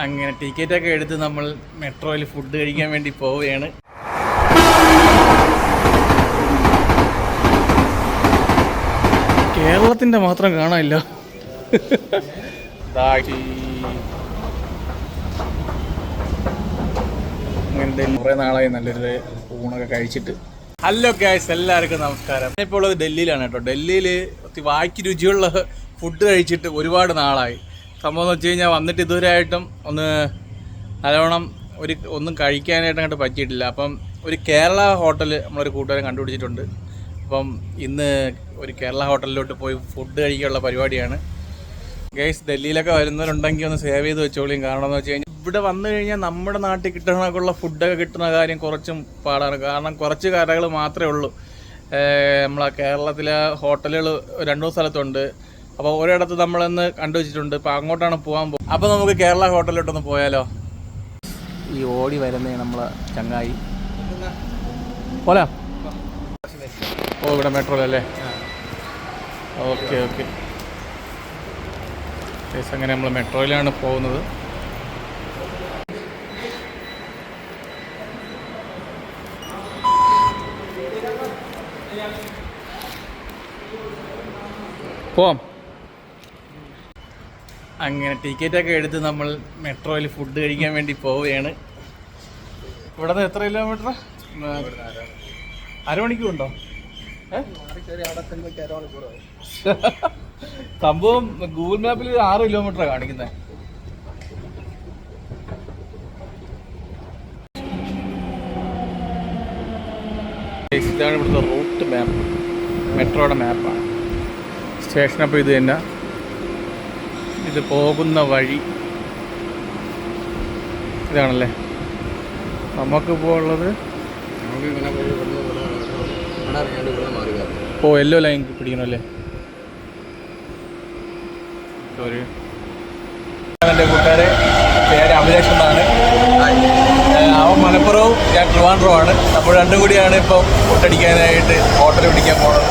അങ്ങനെ ടിക്കറ്റൊക്കെ എടുത്ത് നമ്മൾ മെട്രോയിൽ ഫുഡ് കഴിക്കാൻ വേണ്ടി പോവുകയാണ്. കേരളത്തിൻ്റെ മാത്രം കാണാനില്ല. അങ്ങനെ കുറേ നാളായി നല്ലൊരു ഊണൊക്കെ കഴിച്ചിട്ട്. ഹലോ ഗൈസ്, എല്ലാവർക്കും നമസ്കാരം. ഇപ്പോൾ ഉള്ളത് ഡൽഹിയിലാണ് കേട്ടോ. ഡൽഹിയിൽ വായ്ക്ക് രുചിയുള്ള ഫുഡ് കഴിച്ചിട്ട് ഒരുപാട് നാളായി. സംഭവം എന്ന് വെച്ച് കഴിഞ്ഞാൽ വന്നിട്ട് ഇതുവരെയായിട്ടും നല്ലോണം ഒന്നും കഴിക്കാനായിട്ട് അങ്ങോട്ട് പറ്റിയിട്ടില്ല. അപ്പം ഒരു കേരള ഹോട്ടൽ നമ്മളൊരു കൂട്ടുകാരൻ കണ്ടുപിടിച്ചിട്ടുണ്ട്. അപ്പം ഇന്ന് ഒരു കേരള ഹോട്ടലിലോട്ട് പോയി ഫുഡ് കഴിക്കാനുള്ള പരിപാടിയാണ്. ഗൈസ്, ഡൽഹിയിലൊക്കെ വരുന്നവരുണ്ടെങ്കിൽ ഒന്ന് സേവ് ചെയ്ത് വെച്ചോളിയും. കാരണം എന്ന് വെച്ച് കഴിഞ്ഞാൽ ഇവിടെ വന്നു കഴിഞ്ഞാൽ നമ്മുടെ നാട്ടിൽ കിട്ടണക്കുള്ള ഫുഡൊക്കെ കിട്ടുന്ന കാര്യം കുറച്ചും പാടാണ്. കാരണം കുറച്ച് കടകൾ മാത്രമേ ഉള്ളൂ. നമ്മളെ കേരളത്തിലെ ഹോട്ടലുകൾ 2-3 സ്ഥലത്തുണ്ട്. അപ്പോൾ ഒരിടത്ത് നമ്മളൊന്ന് കണ്ടുവച്ചിട്ടുണ്ട്. ഇപ്പോൾ അങ്ങോട്ടാണ് പോകാൻ പോകും. അപ്പോൾ നമുക്ക് കേരള ഹോട്ടലിലോട്ടൊന്ന് പോയാലോ? ഈ ഓടി വരുന്നേ നമ്മളെ ചങ്ങായി പോലാ. ഓ, ഇവിടെ മെട്രോയിലല്ലേ? Okay okay. അങ്ങനെ നമ്മൾ മെട്രോയിലാണ് പോകുന്നത്. പോവാം. അങ്ങനെ ടിക്കറ്റൊക്കെ എടുത്ത് നമ്മൾ മെട്രോയിൽ ഫുഡ് കഴിക്കാൻ വേണ്ടി പോവുകയാണ്. ഇവിടെ നിന്ന് എത്ര കിലോമീറ്റർ? അരമണിക്കൂറുണ്ടോ? സംഭവം ഗൂഗിൾ മാപ്പിൽ 6 കിലോമീറ്ററാണ് കാണിക്കുന്നത്. ഇതാണ് ഇവിടുത്തെ റൂട്ട് മാപ്പ്, മെട്രോയുടെ മാപ്പാണ്. സ്റ്റേഷനപ്പോൾ ഇത് തന്നെ. ഇത് പോകുന്ന വഴി ഇതാണല്ലേ. നമുക്കിപ്പോൾ ഉള്ളത് യെല്ലോ ലൈൻ പിടിക്കണമല്ലേ? സോറി, എൻ്റെ കൂട്ടുകാരെ പേര് അഭിലാഷ് എന്നാണ്. അവൻ മലപ്പുറവും ഞാൻ ട്രിവാൻഡ്രവുമാണ്. നമ്മൾ രണ്ടും കൂടിയാണ് ഇപ്പോൾ ഫുഡടിക്കാനായിട്ട് ഹോട്ടൽ പിടിക്കാൻ പോകുന്നത്.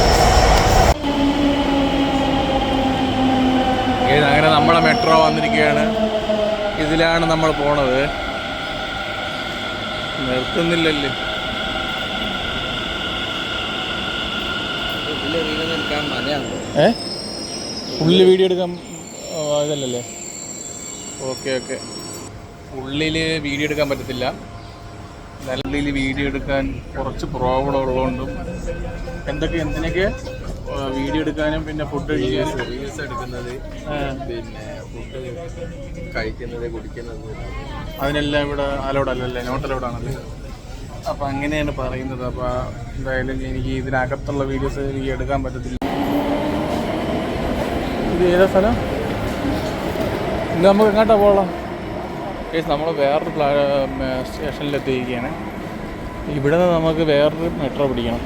അങ്ങനെ നമ്മളെ മെട്രോ വന്നിരിക്കുകയാണ്. ഇതിലാണ് നമ്മൾ പോണത്. നിർത്തുന്നില്ലല്ലേ? ഉള്ളിൽ വീഡിയോ എടുക്കാൻ ഇതല്ലല്ലേ? Okay okay. ഉള്ളിൽ വീഡിയോ എടുക്കാൻ പറ്റത്തില്ല. ഉള്ളിൽ വീഡിയോ എടുക്കാൻ കുറച്ച് പ്രോബ്ലം ഉള്ളതുകൊണ്ടും എന്തിനൊക്കെ വീഡിയോ എടുക്കാനും പിന്നെ ഫുഡ് കഴിക്കാനും റീൽസ് എടുക്കുന്നത്, പിന്നെ ഫുഡ് കഴിക്കുന്നത്, കുടിക്കുന്നത്, അതിനെല്ലാം ഇവിടെ അലൗഡല്ലല്ലേ? നോട്ട് അലൗഡാണല്ലേ? അപ്പം അങ്ങനെയാണ് പറയുന്നത്. അപ്പോൾ എന്തായാലും എനിക്ക് ഇതിനകത്തുള്ള വീഡിയോസ് എനിക്ക് എടുക്കാൻ പറ്റത്തില്ല. ഇത് ഏതാ സ്ഥലം? ഇന്ന് നമുക്ക് എങ്ങോട്ടാണ് പോകണം? നമ്മൾ വേറൊരു സ്റ്റേഷനിലെത്തിയിരിക്കുകയാണ്. ഇവിടെ നിന്ന് നമുക്ക് വേറൊരു മെട്രോ പിടിക്കണം.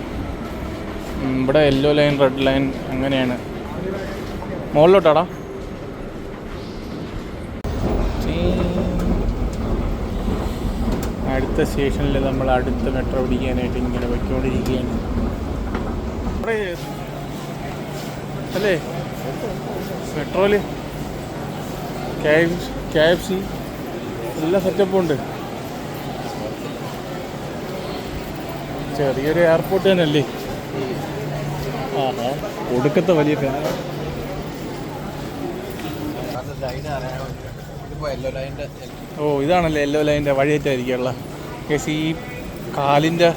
ഇവിടെ യെല്ലോ ലൈൻ, റെഡ് ലൈൻ അങ്ങനെയാണ്. മുകളിലോട്ടാടാ. അടുത്ത സ്റ്റേഷനിൽ നമ്മൾ അടുത്ത മെട്രോ പിടിക്കാനായിട്ട് ഇങ്ങനെ വയ്ക്കൊണ്ടിരിക്കുകയാണ് അല്ലേ? മെട്രോയില് KFC എല്ലാ സെറ്റപ്പും ഉണ്ട്. ചെറിയൊരു എയർപോർട്ട് തന്നെയല്ലേ? ഒടുക്കത്തെ വലിയ ഫാൻ. ഓ, ഇതാണല്ലേ യെല്ലോ ലൈൻ്റെ വഴിയേറ്റായിരിക്കുള്ള. ഈ കാലിൻ്റെ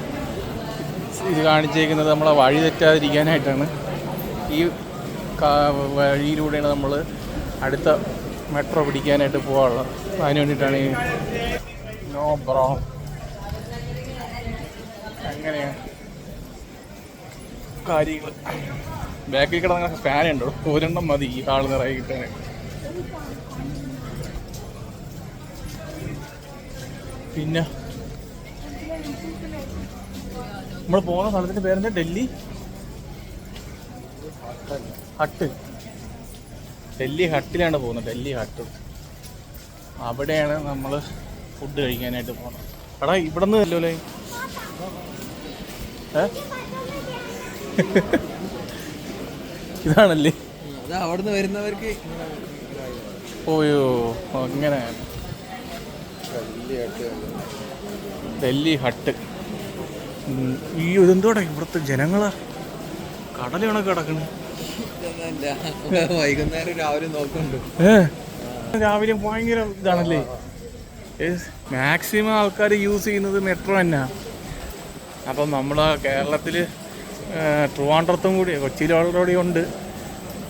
ഇത് കാണിച്ചേക്കുന്നത് നമ്മളെ വഴി തെറ്റാതിരിക്കാനായിട്ടാണ്. ഈ വഴിയിലൂടെയാണ് നമ്മൾ അടുത്ത മെട്രോ പിടിക്കാനായിട്ട് പോകാനുള്ളത്. അതിന് വേണ്ടിയിട്ടാണ് ഈ നോ ബ്രോ. അങ്ങനെയാണ് കാര്യങ്ങൾ. ബാക്കിൽ കിടന്ന ഫാനുണ്ടോ? ഒരെണ്ണം മതി ഈ ആൾ നിറയെ കിട്ടാനായിട്ട്. പിന്നെ നമ്മൾ പോകുന്ന സ്ഥലത്തിൻ്റെ പേരെന്താ? ഡൽഹി ഹട്ട്. ഡൽഹി ഹട്ടിലാണ് പോകുന്നത്. ഡൽഹി ഹട്ട്. അവിടെയാണ് നമ്മൾ ഫുഡ് കഴിക്കാനായിട്ട് പോകുന്നത്. എടാ, ഇവിടെ നിന്ന് അല്ലേ? ഇതാണല്ലേ? അവിടുന്ന് വരുന്നവർക്ക് ഓയോ അങ്ങനെ. ഡൽഹി ഹട്ട്. ഈ ഇതെന്തോടെ ഇവിടുത്തെ ജനങ്ങളാ കടല് കണക്ക് കിടക്കണ്. വൈകുന്നേരം രാവിലെ നോക്കുന്നുണ്ട്. രാവിലെ ഭയങ്കര ഇതാണല്ലേ. മാക്സിമം ആൾക്കാർ യൂസ് ചെയ്യുന്നത് മെട്രോ തന്നെ. അപ്പം നമ്മളെ കേരളത്തിൽ ട്രിവാൻഡ്രത്തും കൂടി, കൊച്ചിയിൽ ഓൾറെഡി ഉണ്ട്,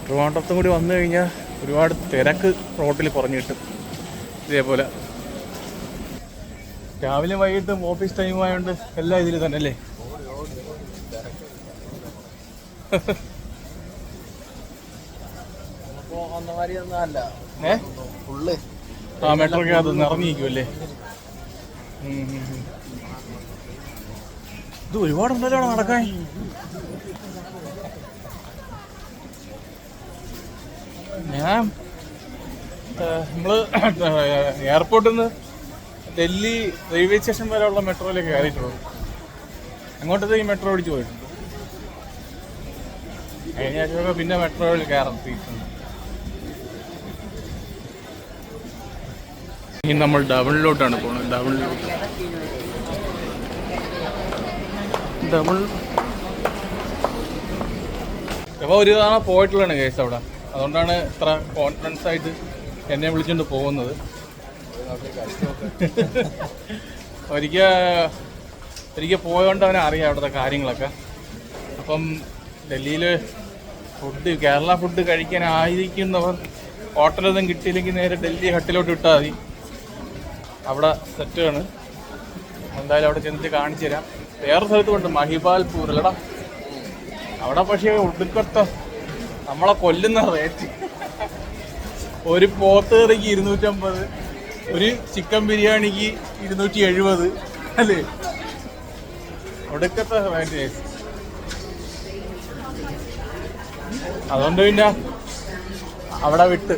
ട്രിവാൻഡ്രത്തും കൂടി വന്നു കഴിഞ്ഞാൽ ഒരുപാട് തിരക്ക് റോട്ടിൽ കുറഞ്ഞു കിട്ടും. ഇതേപോലെ രാവിലെ വൈകിട്ടും ഓഫീസ് ടൈം ആയതുകൊണ്ട് എല്ലാം ഇതിൽ തന്നെ അല്ലേ. ആ മെട്രോക്ക് അത് നിറഞ്ഞിരിക്കുമല്ലേ. ഇത് ഒരുപാടുണ്ടല്ലോ നടക്കാൻ. ഞാൻ നമ്മള് എയർപോർട്ടിൽ നിന്ന് ഡൽഹി റെയിൽവേ സ്റ്റേഷൻ വരെയുള്ള മെട്രോയിലേക്ക് കയറിയിട്ടുള്ളൂ. അങ്ങോട്ടത്തേക്ക് മെട്രോ ഓടിച്ച് പോയിട്ടുണ്ട്. കഴിഞ്ഞ ആഴ്ചയൊക്കെ പിന്നെ മെട്രോയിൽ കയറിയിട്ടുണ്ട്. ഇനി നമ്മൾ ഡബിളിലോട്ടാണ് പോകുന്നത്. ഡബിൾ അപ്പോൾ ഒരു തവണ പോയിട്ടുള്ളതാണ് കേസ് അവിടെ. അതുകൊണ്ടാണ് ഇത്ര കോൺഫിഡൻസ് ആയിട്ട് എന്നെ വിളിച്ചുകൊണ്ട് പോകുന്നത്. ഒരിക്കൽ പോയതുകൊണ്ട് അവനെ അറിയാം അവിടുത്തെ കാര്യങ്ങളൊക്കെ. അപ്പം ഡൽഹിയിൽ കേരള ഫുഡ് കഴിക്കാനായിരിക്കുന്നവർ ഹോട്ടലൊന്നും കിട്ടിയില്ലെങ്കിൽ നേരെ ഡൽഹി ഹട്ടിലോട്ട് വിട്ടാൽ മതി. അവിടെ സെറ്റാണ്. എന്തായാലും അവിടെ ചെന്നിട്ട് കാണിച്ചു തരാം. വേറെ സ്ഥലത്ത് കൊണ്ട് മഹിപാൽപൂർ അല്ലടാ. അവിടെ പക്ഷേ ഒടുക്കത്തെ നമ്മളെ കൊല്ലുന്ന റേറ്റ്. ഒരു പോത്ത് കറിക്ക് 250, ഒരു ചിക്കൻ ബിരിയാണിക്ക് 270 അല്ലേ. ഒടുക്കത്തെ റേറ്റ്. അതുകൊണ്ട് പിന്നെ അവിടെ വിട്ട്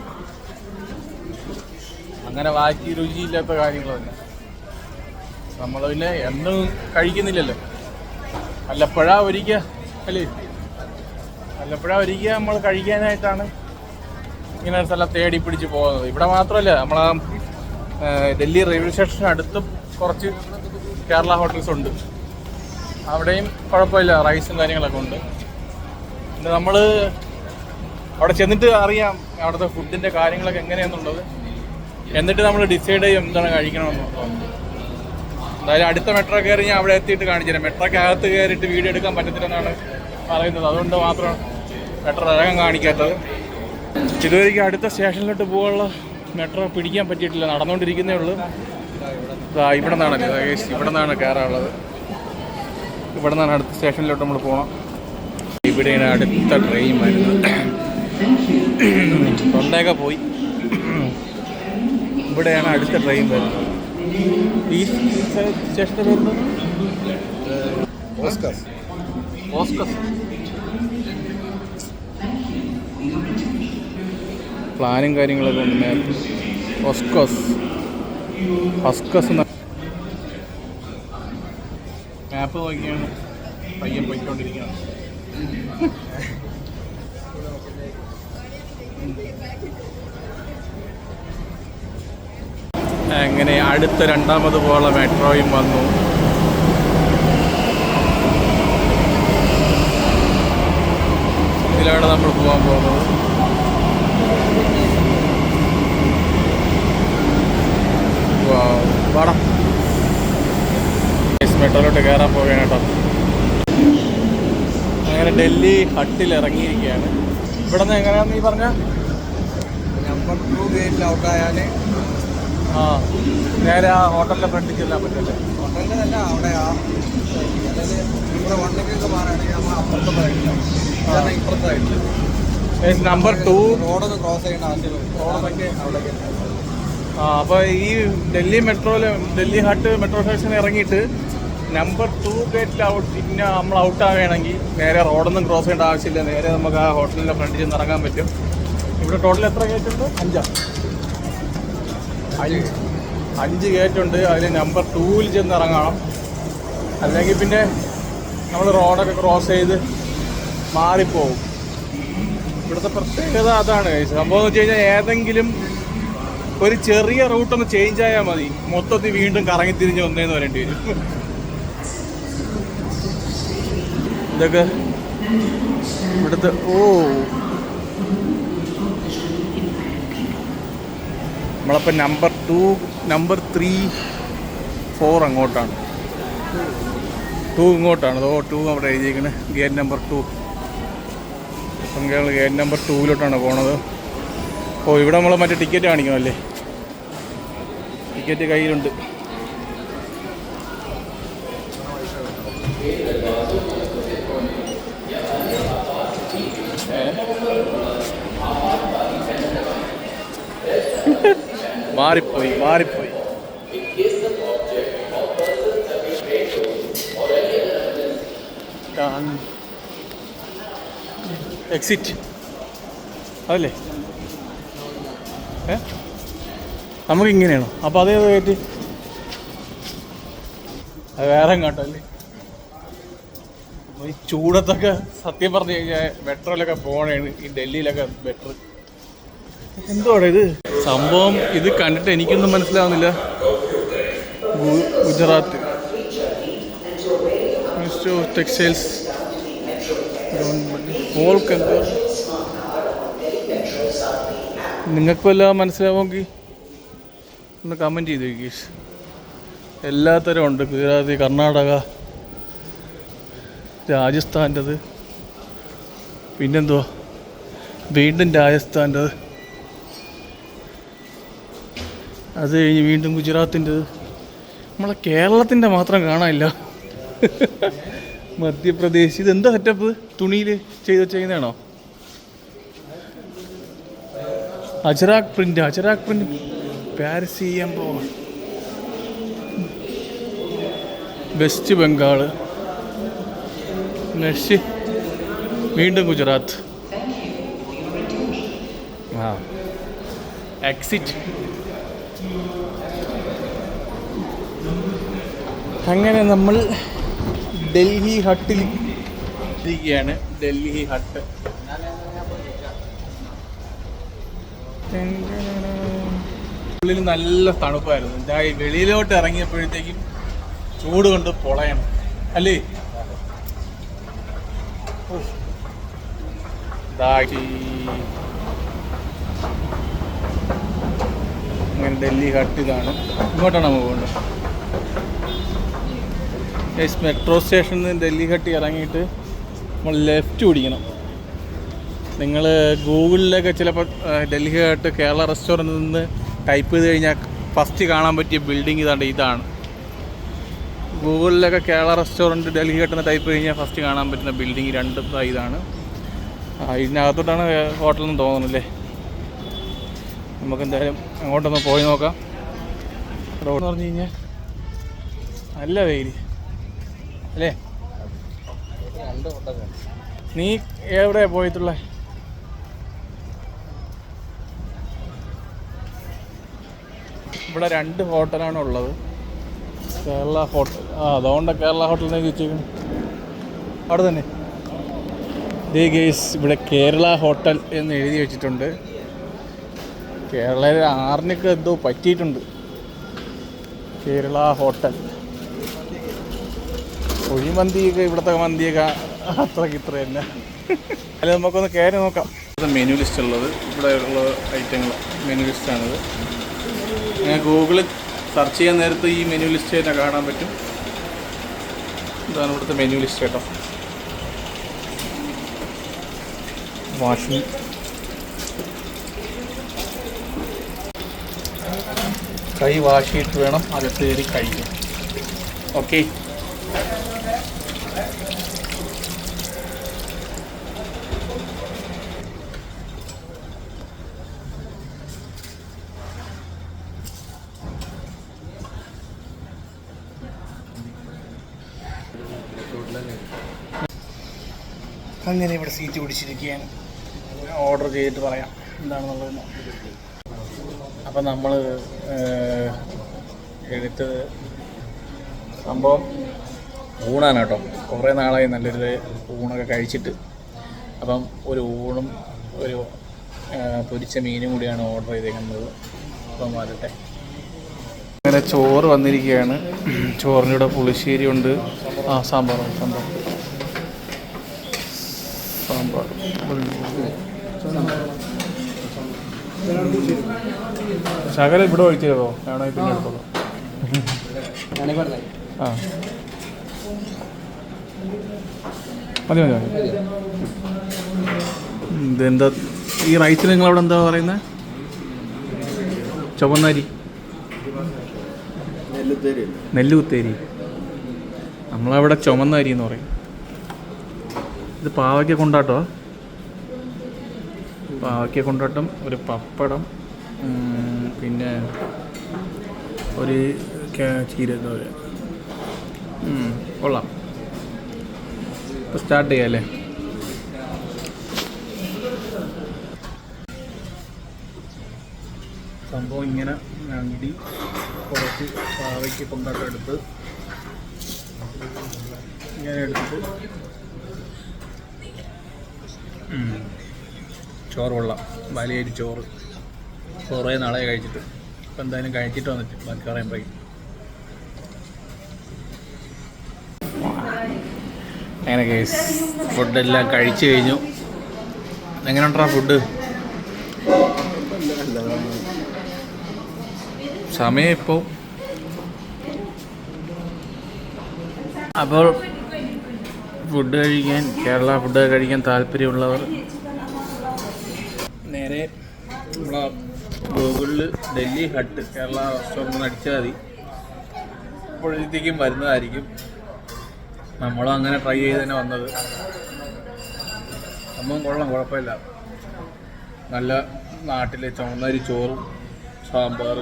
അങ്ങനെ ബാക്കി രുചിയില്ലാത്ത കാര്യങ്ങളല്ല. നമ്മൾ പിന്നെ എന്നും കഴിക്കുന്നില്ലല്ലോ. വല്ലപ്പോഴാ ഒരിക്കൽ അല്ലേ, വല്ലപ്പോഴാ ഒരിക്കൽ നമ്മൾ കഴിക്കാനായിട്ടാണ് ഇങ്ങനെ ഒരു സ്ഥലം തേടി പിടിച്ച് പോകുന്നത്. ഇവിടെ മാത്രമല്ല, നമ്മളാ ഡൽഹി റെയിൽവേ സ്റ്റേഷന് അടുത്തും കുറച്ച് കേരള ഹോട്ടൽസ് ഉണ്ട്. അവിടെയും കുഴപ്പമില്ല, റൈസും കാര്യങ്ങളൊക്കെ ഉണ്ട്. പിന്നെ നമ്മൾ അവിടെ ചെന്നിട്ട് അറിയാം അവിടുത്തെ ഫുഡിൻ്റെ കാര്യങ്ങളൊക്കെ എങ്ങനെയാണെന്നുള്ളത്. എന്നിട്ട് നമ്മൾ ഡിസൈഡ് ചെയ്യും എന്താണ് കഴിക്കണമെന്നുള്ളത്. എന്തായാലും അടുത്ത മെട്രോ കയറി ഞാൻ അവിടെ എത്തിയിട്ട് കാണിച്ചു തരാം. മെട്രോക്കകത്ത് കയറിയിട്ട് വീഡിയോ എടുക്കാൻ പറ്റത്തില്ലെന്നാണ് പറയുന്നത്. അതുകൊണ്ട് മാത്രം മെട്രോ അഴകം കാണിക്കാത്തത്. ഇതുവരെയ്ക്ക് അടുത്ത സ്റ്റേഷനിലോട്ട് പോകാനുള്ള മെട്രോ പിടിക്കാൻ പറ്റിയിട്ടില്ല, നടന്നുകൊണ്ടിരിക്കുന്നേ ഉള്ളൂ. ഇവിടെ നിന്നാണ് ഇവിടെ നിന്നാണ് കയറാനുള്ളത്. ഇവിടെ നിന്നാണ് അടുത്ത സ്റ്റേഷനിലോട്ട് നമ്മൾ പോകണം. ഇവിടെയാണ് അടുത്ത ട്രെയിൻ വരുന്നത്. തൊണ്ടയൊക്കെ പോയി. ഇവിടെയാണ് അടുത്ത ട്രെയിൻ വരുന്നത്. ഈ സ്റ്റേഷൻ്റെ വരുന്നത് ഓസ്കസ്. പ്ലാനും കാര്യങ്ങളൊക്കെ ഉണ്ട് നേരത്തെ. ഓസ്കസ് മാപ്പ് നോക്കിയാണ് പയ്യൻ പോയിക്കൊണ്ടിരിക്കുകയാണ്. അങ്ങനെ അടുത്ത രണ്ടാമത് പോലുള്ള മെട്രോയും വന്നു. ഇതിലാണ് നമ്മൾ പോകാൻ പോകുന്നത്. വാടാ, മെട്രോയിലോട്ട് കയറാൻ പോവുകയാണ് കേട്ടോ. അങ്ങനെ ഡൽഹി ഹട്ടിൽ ഇറങ്ങിയിരിക്കുകയാണ്. ഇവിടെ നിന്ന് എങ്ങനെയാണെന്ന് നീ പറഞ്ഞ നമ്പർ 2 ഗേറ്റിൽ ഔട്ടായാൽ നേരെ ആ ഹോട്ടലിൻ്റെ ഫ്രണ്ടിൽ ചെല്ലാൻ പറ്റല്ലേ? ഹോട്ടലിൻ്റെ തന്നെ അവിടെ അതായത് ഇവിടെ 1 മാറുകയാണെങ്കിൽ നമ്മൾ അപ്പുറത്തെ സൈഡിലാണ്, ഇപ്പുറത്തെ സൈഡിൽ നമ്പർ 2 റോഡൊന്ന് ക്രോസ് ചെയ്യേണ്ട ആവശ്യമില്ല. അവിടെ അപ്പോൾ ഈ ഡൽഹി ഹട്ട് മെട്രോ സ്റ്റേഷനിൽ ഇറങ്ങിയിട്ട് നമ്പർ 2 ഗേറ്റിൽ പിന്നെ നമ്മൾ ഔട്ടാവുകയാണെങ്കിൽ നേരെ റോഡൊന്നും ക്രോസ് ചെയ്യേണ്ട ആവശ്യമില്ല. നേരെ നമുക്ക് ആ ഹോട്ടലിൻ്റെ ഫ്രണ്ടിൽ ചെന്ന് ഇറങ്ങാൻ പറ്റും. ഇവിടെ ടോട്ടൽ എത്ര ഗേറ്റ് ഉണ്ട്? 5 ഗേറ്റ് ഉണ്ട്. അതിൽ നമ്പർ 2-ൽ ചെന്ന് ഇറങ്ങണം. അല്ലെങ്കിൽ പിന്നെ നമ്മൾ റോഡൊക്കെ ക്രോസ് ചെയ്ത് മാറിപ്പോവും. ഇവിടുത്തെ പ്രത്യേകത അതാണ്. സംഭവം എന്ന് വെച്ച് കഴിഞ്ഞാൽ ഏതെങ്കിലും ഒരു ചെറിയ റൂട്ടൊന്ന് ചേഞ്ച് ആയാൽ മതി, മൊത്തത്തിൽ വീണ്ടും കറങ്ങി തിരിഞ്ഞ് ഒന്നേന്ന് വരേണ്ടി വരും. ഇതൊക്കെ ഇവിടുത്തെ നമ്മളപ്പോൾ നമ്പർ 2, നമ്പർ 3, 4 അങ്ങോട്ടാണ്. 2 ഇങ്ങോട്ടാണ്. 2 അവിടെ എഴുതിയിരിക്കുന്നത് ഗേറ്റ് നമ്പർ 2. അപ്പം ഗേറ്റ് നമ്പർ 2-ലോട്ടാണ് പോണത്. ഇവിടെ നമ്മൾ മറ്റേ ടിക്കറ്റ് കാണിക്കണമല്ലേ, ടിക്കറ്റ് കയ്യിലുണ്ട്. മാറിപ്പോയി. എക്സിറ്റ് അതല്ലേ? നമുക്ക് ഇങ്ങനെയാണോ? അപ്പോൾ അതേ കയറ്റി അത് വേറെ കേട്ടോ അല്ലേ? ഈ ചൂടത്തൊക്കെ സത്യം പറഞ്ഞു കഴിഞ്ഞാൽ മെട്രോയിലൊക്കെ പോകണേണ് ഈ ഡൽഹിയിലൊക്കെ ബെറ്റർ. എന്തുവാണ് ഇത് സംഭവം? ഇത് കണ്ടിട്ട് എനിക്കൊന്നും മനസ്സിലാവുന്നില്ല. ഗുജറാത്ത് മിനിസ്റ്റർ ഓഫ് ടെക്സ്റ്റൈൽസ് മോൾക്ക് എന്താ? നിങ്ങൾക്ക് വല്ലതും മനസ്സിലാവുമെങ്കിൽ ഒന്ന് കമൻറ്റ് ചെയ്ത് ഗീഷ്. എല്ലാത്തരം ഉണ്ട്. ഗുജറാത്തി, കർണാടക, രാജസ്ഥാൻ്റെത്, പിന്നെന്തുവാ വീണ്ടും രാജസ്ഥാൻ്റെത്, അത് കഴിഞ്ഞ് വീണ്ടും ഗുജറാത്തിൻ്റെത്. നമ്മളെ കേരളത്തിൻ്റെ മാത്രം കാണാനില്ല. മധ്യപ്രദേശ്. ഇതെന്താ സെറ്റപ്പ്? തുണിയിൽ ചെയ്യുന്നതാണോ? അജറാഖ് പ്രിൻ്റ് പാരീസ് ചെയ്യുമ്പോൾ. വെസ്റ്റ് ബംഗാൾ, നെക്സ്റ്റ് വീണ്ടും ഗുജറാത്ത്. എക്സിറ്റ്. അങ്ങനെ നമ്മൾ ഡൽഹി ഹട്ടിൽ ഇരിക്കുകയാണ്. ഡൽഹി ഹട്ട് ഉള്ളിൽ നല്ല തണുപ്പായിരുന്നു. വെളിയിലോട്ട് ഇറങ്ങിയപ്പോഴത്തേക്കും ചൂട് കൊണ്ട് പൊളയണം അല്ലേ? അങ്ങനെ ഡൽഹി ഹട്ട് ഇതാണ്. ഇങ്ങോട്ടാണ് നമ്മൾ പോകുന്നത്. മെട്രോ സ്റ്റേഷനിൽ നിന്ന് ഡൽഹി ഹട്ട് ഇറങ്ങിയിട്ട് നമ്മൾ ലെഫ്റ്റ് പിടിക്കണം. നിങ്ങൾ ഗൂഗിളിലൊക്കെ ചിലപ്പോൾ ഡൽഹി ഹട്ട് കേരള റെസ്റ്റോറൻറ്റിൽ നിന്ന് ടൈപ്പ് ചെയ്ത് കഴിഞ്ഞാൽ ഫസ്റ്റ് കാണാൻ പറ്റിയ ബിൽഡിംഗ് ഇതാണ്. ഗൂഗിളിലൊക്കെ കേരള റെസ്റ്റോറൻറ്റ് ഡൽഹി ഹട്ട് എന്ന് ടൈപ്പ് കഴിഞ്ഞാൽ ഫസ്റ്റ് കാണാൻ പറ്റുന്ന ബിൽഡിംഗ് രണ്ടും ഇതാണ്. ഇതിനകത്തോട്ടാണ് ഹോട്ടലെന്ന് തോന്നുന്നില്ലേ? നമുക്കെന്തായാലും അങ്ങോട്ടൊന്ന് പോയി നോക്കാം. റോഡ് എന്ന് പറഞ്ഞു കഴിഞ്ഞാൽ നല്ല വെയിൽ അല്ലേ? നീ എവിടെയാ പോയിട്ടുള്ളത്? ഇവിടെ 2 ഹോട്ടലാണ് ഉള്ളത്. കേരള ഹോട്ടൽ. അതുകൊണ്ട് കേരള ഹോട്ടലിനെ ചോദിച്ചേക്കണം. അവിടെ തന്നെ ദേ ഗേസ് ഇവിടെ കേരള ഹോട്ടൽ എന്ന് എഴുതി വെച്ചിട്ടുണ്ട്. കേരളയിൽ 6-നൊക്കെ എന്തോ പറ്റിയിട്ടുണ്ട്. കേരള ഹോട്ടൽ. കുഴിമന്തിയൊക്കെ ഇവിടുത്തെ മന്തിയൊക്കെ അത്രയ്ക്ക് ഇത്ര തന്നെ. അതിൽ നമുക്കൊന്ന് കയറി നോക്കാം. മെനു ലിസ്റ്റ് ഉള്ളത് ഇവിടെ ഉള്ള ഐറ്റങ്ങൾ മെനു ലിസ്റ്റാണിത്. ഞാൻ ഗൂഗിളിൽ സെർച്ച് ചെയ്യാൻ നേരത്ത് ഈ മെനു ലിസ്റ്റ് തന്നെ കാണാൻ പറ്റും. ഇതാണ് ഇവിടുത്തെ മെനു ലിസ്റ്റ് കേട്ടോ. വാഷിംഗ്, കൈ വാഷ് ചെയ്തിട്ട് വേണം അകത്ത് കയറി കഴിക്കാൻ. ഓക്കെ. അങ്ങനെ ഇവിടെ സീറ്റ് പിടിച്ചിരിക്കുകയാണ്. ഓർഡർ ചെയ്തിട്ട് പറയാം എന്താണെന്നുള്ളത്. അപ്പം നമ്മൾ എടുത്തത് സംഭവം ഊണാണ് കേട്ടോ. കുറേ നാളായി നല്ലൊരു ഊണൊക്കെ കഴിച്ചിട്ട്. അപ്പം ഒരു ഊണും ഒരു പൊരിച്ച മീനും കൂടിയാണ് ഓർഡർ ചെയ്തേക്കുന്നത്. ഇപ്പം വരട്ടെ. അങ്ങനെ ചോറ് വന്നിരിക്കുകയാണ്. ചോറിൻ്റെ കൂടെ പുളിശ്ശേരി ഉണ്ട്. സാമ്പാർ ശകലം ഇവിടെ ഒഴിച്ചു തരുമോ? വേണമെങ്കിൽ പിന്നെ എടുത്തോളൂ. മതി. ഇതെന്താ ഈ റൈസിന് നിങ്ങളവിടെ എന്താ പറയുന്നത്? ചുവന്നരി, നെല്ലുകുത്തേരി. നമ്മളവിടെ ചുമന്ന അരി എന്ന് പറയും. ഇത് പാവയ്ക്ക കൊണ്ടാട്ടോ. പാവയ്ക്ക കൊണ്ടാട്ടം, ഒരു പപ്പടം, പിന്നെ ഒരു ചീര. എന്താ പറയുക, കൊള്ളാം. ഇപ്പോൾ സ്റ്റാർട്ട് ചെയ്യാം അല്ലേ? സംഭവം ഇങ്ങനെ ഞണ്ടി കുറച്ച് പാവയ്ക്ക് കൊണ്ടാട്ടം എടുത്ത് ഇങ്ങനെ എടുത്തിട്ട് ചോറ് കൊള്ളാം. വലിയൊരു ചോറ് കുറേ നാളെ കഴിച്ചിട്ട്. അപ്പോൾ എന്തായാലും കഴിച്ചിട്ട് വന്നിട്ട് ബാക്കി പറയാൻ പോയി. അങ്ങനെ കേസ് ഫുഡെല്ലാം കഴിച്ചു കഴിഞ്ഞു. എങ്ങനെയുണ്ടാ ഫുഡ്? സമയം ഇപ്പോൾ അപ്പോൾ ഫുഡ് കഴിക്കാൻ, കേരള ഫുഡ് കഴിക്കാൻ താല്പര്യമുള്ളവർ നേരെ നമ്മളെ ഗൂഗിളിൽ ഡൽഹി ഹട്ട് കേരള റെസ്റ്റോറൻറ്റ് അടിച്ചാൽ മതി. അപ്പോഴത്തേക്കും വരുന്നതായിരിക്കും. നമ്മളും അങ്ങനെ ട്രൈ ചെയ്ത് തന്നെ വന്നത്. സംഭവം കൊള്ളാം, കുഴപ്പമില്ല. നല്ല നാട്ടിലെ ചുവന്നരി ചോറും സാമ്പാർ,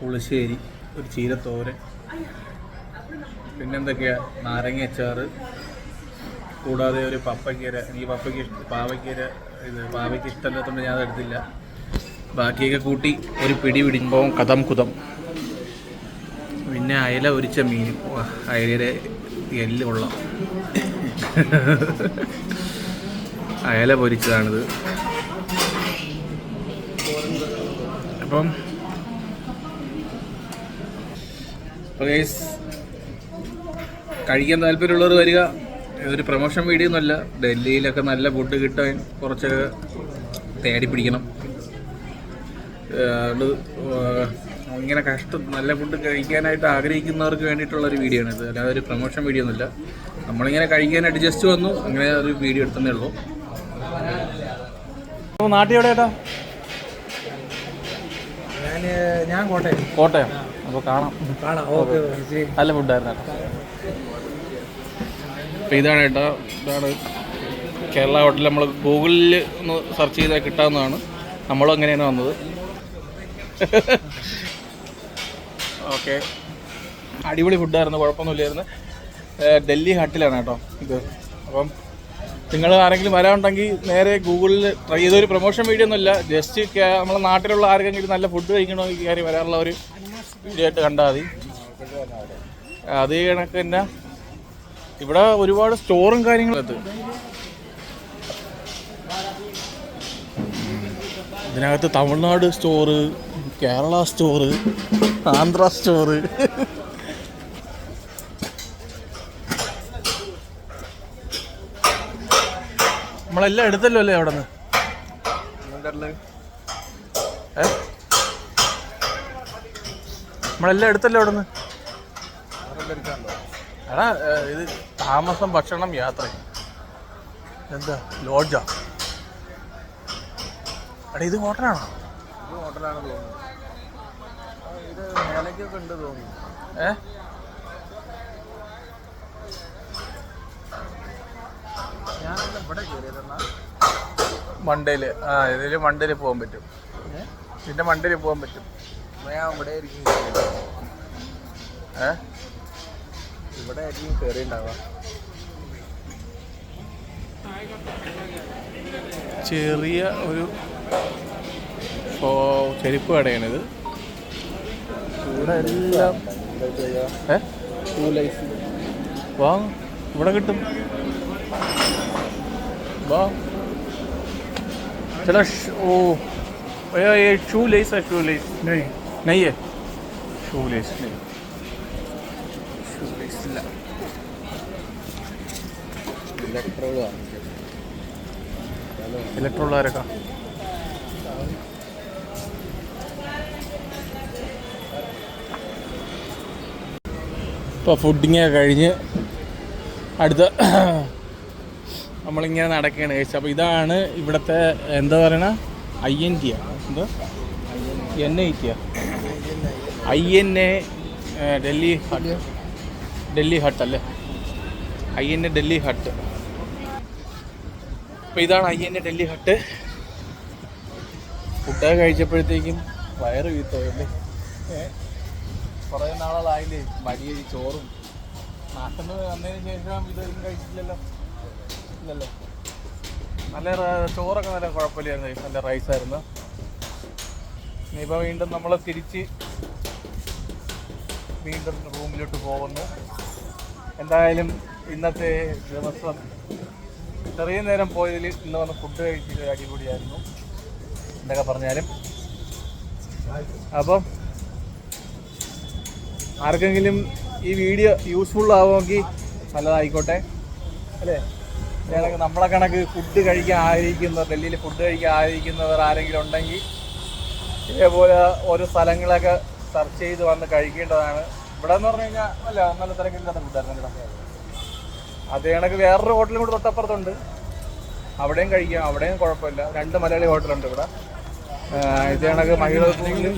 പുളിശ്ശേരി, ഒരു ചീരത്തോരൻ, പിന്നെന്തൊക്കെയാ, നാരങ്ങ അച്ചാറ്, കൂടാതെ ഒരു പപ്പക്കീര. എനിക്ക് പാവയ്ക്കീര ഇഷ്ടമില്ലാത്തതുകൊണ്ട് ഞാൻ അതെടുത്തില്ല. ബാക്കിയൊക്കെ കൂട്ടി ഒരു പിടി പിടിക്കുമ്പോൾ കഥം കുതം. പിന്നെ അയല പൊരിച്ച മീൻ. അയലയുടെ എല്ല് കൊള്ളാം. അയല പൊരിച്ചതാണിത്. അപ്പം കഴിക്കാൻ താല്പര്യമുള്ളവർ വരിക. ഇതൊരു പ്രൊമോഷൻ വീഡിയോ ഒന്നുമല്ല. ഡൽഹിയിലൊക്കെ നല്ല ഫുഡ് കിട്ടാൻ കുറച്ചൊക്കെ തേടി പിടിക്കണം. ഇങ്ങനെ നല്ല ഫുഡ് കഴിക്കാനായിട്ട് ആഗ്രഹിക്കുന്നവർക്ക് വേണ്ടിയിട്ടുള്ളൊരു വീഡിയോ ആണ് ഇത്. അല്ലാതെ ഒരു പ്രൊമോഷൻ വീഡിയോ ഒന്നുമില്ല. നമ്മളിങ്ങനെ കഴിക്കാനായിട്ട് ജസ്റ്റ് വന്നു, അങ്ങനെ ഒരു വീഡിയോ എടുത്തതേ ഉള്ളൂ. നാട്ടിൽ എവിടെ ഏട്ടാ? ഞാൻ കോട്ടയം. അപ്പോൾ കാണാം. ഓക്കെ. നല്ല ഫുഡായിരുന്നു കേട്ടോ. അപ്പോൾ ഇതാണ് കേട്ടോ, ഇതാണ് കേരള ഹോട്ടൽ. നമ്മൾ ഗൂഗിളിൽ ഒന്ന് സെർച്ച് ചെയ്താൽ കിട്ടാവുന്നതാണ്. നമ്മളും അങ്ങനെയാണ് വന്നത്. ഓക്കെ, അടിപൊളി ഫുഡായിരുന്നു, കുഴപ്പമൊന്നുമില്ലായിരുന്നു. ഡൽഹി ഹട്ടിലാണ് കേട്ടോ ഇത്. അപ്പം നിങ്ങൾ ആരെങ്കിലും വരാനുണ്ടെങ്കിൽ നേരെ ഗൂഗിളിൽ ട്രൈ ചെയ്തൊരു പ്രൊമോഷൻ വീഡിയോ ഒന്നുമില്ല. ജസ്റ്റ് നമ്മളെ നാട്ടിലുള്ള ആർക്കെങ്കിലും നല്ല ഫുഡ് കഴിക്കണമെങ്കിൽ കയറി വരാനുള്ള ഒരു വീഡിയോ ആയിട്ട് കണ്ടാൽ മതി. അത് കണക്ക് തന്നെ ഇവിടെ ഒരുപാട് സ്റ്റോറും കാര്യങ്ങളത്. ഇതിനകത്ത് Tamil Nadu store, Kerala store, Andhra store. നമ്മളെല്ലാം എടുത്തല്ലോ അല്ലേ അവിടെ നിന്ന്? നമ്മളെല്ലാം എടുത്തല്ലോ അവിടെ നിന്ന്. എടാ ഇത് താമസം, ഭക്ഷണം, യാത്ര, എന്താ ലോഡ്ജാ? എടാ ഇത് ഹോട്ടലാണോ? ഹോട്ടലാണ് തോന്നുന്നു. ഇത് മേലക്കൊക്കെ ഉണ്ട് തോന്നുന്നു. ഞാനെല്ലാം ഇവിടെ കയറിയതെന്നാ മണ്ടയിൽ. ഇതിൽ മണ്ടയിൽ പോകാൻ പറ്റും. പിന്നെ മണ്ടയിൽ പോകാൻ പറ്റും. ഞാൻ ഇവിടെ ആയിരിക്കും ഇവിടെ ആയിരിക്കും കയറി ഉണ്ടാവുക. ചെറിയ ഒരു ചെരുപ്പ് കടയാണിത്. ഇവിടെ എല്ലാം വാ, ഇവിടെ കിട്ടും. വാ ചില ये शू लेस है, शू लेस नहीं नहीं है, शू लेस नहीं, शू लेस ഇല്ല. ഇലക്ട്രോളാരൊക്കെ ഇപ്പോൾ ഫുഡിങ് കഴിഞ്ഞ് അടുത്ത നമ്മളിങ്ങനെ നടക്കുകയാണ് കഴിച്ചത്. അപ്പോൾ ഇതാണ് ഇവിടുത്തെ എന്താ പറയണ INT എന്തോ NIT INA Delhi hut, Delhi hut അല്ലേ, INA ഡൽഹി ഹട്ട്. അപ്പോൾ ഇതാണ് INA ഡൽഹി ഹട്ട്. ഫുഡൊക്കെ കഴിച്ചപ്പോഴത്തേക്കും വയറ് വീത്തോയല്ലേ, കുറേ നാളായില്ലേ വലിയ ചോറും. നാട്ടിൽ നിന്ന് വന്നതിന് ശേഷം ഇതൊന്നും കഴിച്ചില്ലല്ലോ, ഇല്ലല്ലോ. നല്ല ചോറൊക്കെ നല്ല കുഴപ്പമില്ലായിരുന്നു, നല്ല റൈസായിരുന്നു. ഇനിയിപ്പോൾ വീണ്ടും നമ്മൾ തിരിച്ച് വീണ്ടും റൂമിലോട്ട് പോകുന്നു. എന്തായാലും ഇന്നത്തെ ദിവസം ചെറിയ നേരം പോയതിൽ ഇന്ന് വന്ന് ഫുഡ് കഴിച്ചിട്ട് അടിപൊളിയായിരുന്നു എന്തൊക്കെ പറഞ്ഞാലും. അപ്പം ആർക്കെങ്കിലും ഈ വീഡിയോ യൂസ്ഫുൾ ആവുമെങ്കിൽ നല്ലതായിക്കോട്ടെ അല്ലേ. നമ്മളെ കണക്ക് ഫുഡ് കഴിക്കാൻ ആഗ്രഹിക്കുന്നവർ, ഡൽഹിയിൽ ഫുഡ് കഴിക്കാൻ ആഗ്രഹിക്കുന്നവർ ആരെങ്കിലും ഉണ്ടെങ്കിൽ ഇതേപോലെ ഓരോ സ്ഥലങ്ങളൊക്കെ സെർച്ച് ചെയ്ത് വന്ന് കഴിക്കേണ്ടതാണ്. ഇവിടെ എന്ന് പറഞ്ഞു കഴിഞ്ഞാൽ അല്ല നല്ല തിരക്കില്ലാത്ത ഫുഡായിരുന്നു ഇവിടെ. അതേ കണക്ക് വേറൊരു ഹോട്ടലും കൂടെ തൊട്ടപ്പുറത്തുണ്ട്, അവിടെയും കഴിക്കാം, അവിടെയും കുഴപ്പമില്ല. 2 മലയാളി ഹോട്ടലുണ്ട് ഇവിടെ. ഇതേ കണക്ക് മഹിളൂരിൽ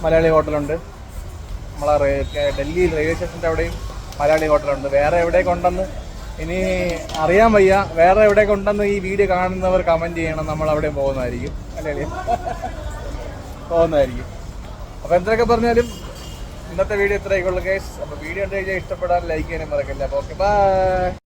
മലയാളി ഹോട്ടലുണ്ട്. നമ്മളെ ഡൽഹി റെയിൽവേ സ്റ്റേഷൻ്റെ അവിടെയും മലയാളി ഹോട്ടലുണ്ട്. വേറെ എവിടെയൊക്കെ ഉണ്ടെന്ന് ഇനി അറിയാൻ വയ്യ. വേറെ എവിടെയൊക്കെ ഉണ്ടെന്ന് ഈ വീഡിയോ കാണുന്നവർ കമൻറ്റ് ചെയ്യണം, നമ്മൾ അവിടെ പോകുന്നതായിരിക്കും അല്ലേ, പോകുന്നതായിരിക്കും. അപ്പോൾ എന്തൊക്കെ പറഞ്ഞാലും ഇന്നത്തെ വീഡിയോ ഇത്രയൊക്കെ ഉള്ളൂ ഗൈസ്. അപ്പോൾ വീഡിയോ കണ്ടു കഴിഞ്ഞാൽ ഇഷ്ടപ്പെടാൻ ലൈക്ക് ചെയ്യാനും മറക്കില്ല. അപ്പോൾ ഓക്കെ, ബൈ.